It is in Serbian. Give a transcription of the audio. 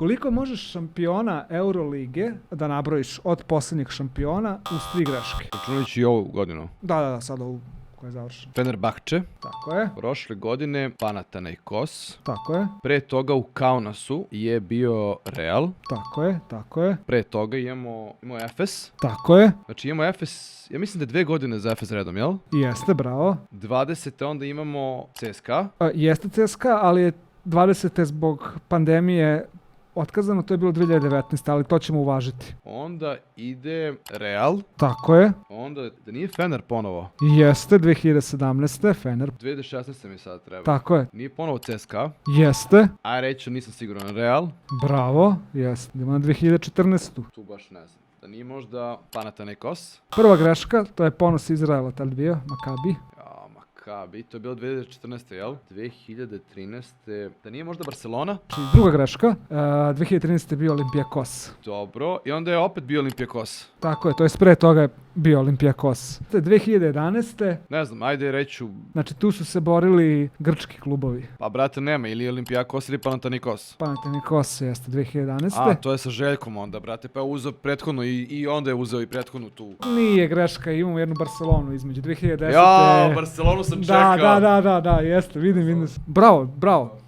Koliko možeš šampiona Eurolige da nabrojiš od posljednjeg šampiona uz 3 greške? Računajući i ovu godinu. Da, sad ovu koja je završena. Fenerbahče. Tako je, Prošle godine Panathinaikos. tako je, Pre toga u Kaunasu je bio Real. tako je, Pre toga imamo Efes. tako je. Znači imamo Efes, ja mislim da je 2 godine za Efes redom, jel? Jeste, bravo. 20. onda imamo CSKA. Jeste CSKA, ali je 20. zbog pandemije otkazano, to je bilo 2019. ali to ćemo uvažiti. Onda ide Real. Tako je, Onda, da nije Fener ponovo. jeste 2017. Fener. 2016. mi sad treba. Tako je, Nije ponovo CSKA. jeste, A reći nisam siguran. Real. bravo, jeste. Idemo na 2014. Tu baš ne znam. Da nije možda Panathinaikos. Prva greška, to je ponos Izraela, tad bio, Makabi. Ja, Makabi, to je bilo 2014. jel? 2013. Da nije možda Barcelona? Znači, druga greška, 2013. je bio Olympiakos. Dobro. I onda je opet bio Olympiakos. Tako je, to je pre toga je bio Olympiakos. 2011. Ne znam, ajde reću. Znači, tu su se borili grčki klubovi. Pa brate nema, ili Olympiakos ili Panathinaikos. Panathinaikos jeste 2011. A, to je sa Željkom onda, brate. Pa je uzeo prethodno i onda je uzeo i prethodnu tu. Nije greška, imamo jednu Barcelonu između 2010. Ja, Barcelonu sam čekao. Da, jeste, vidim. Bravo.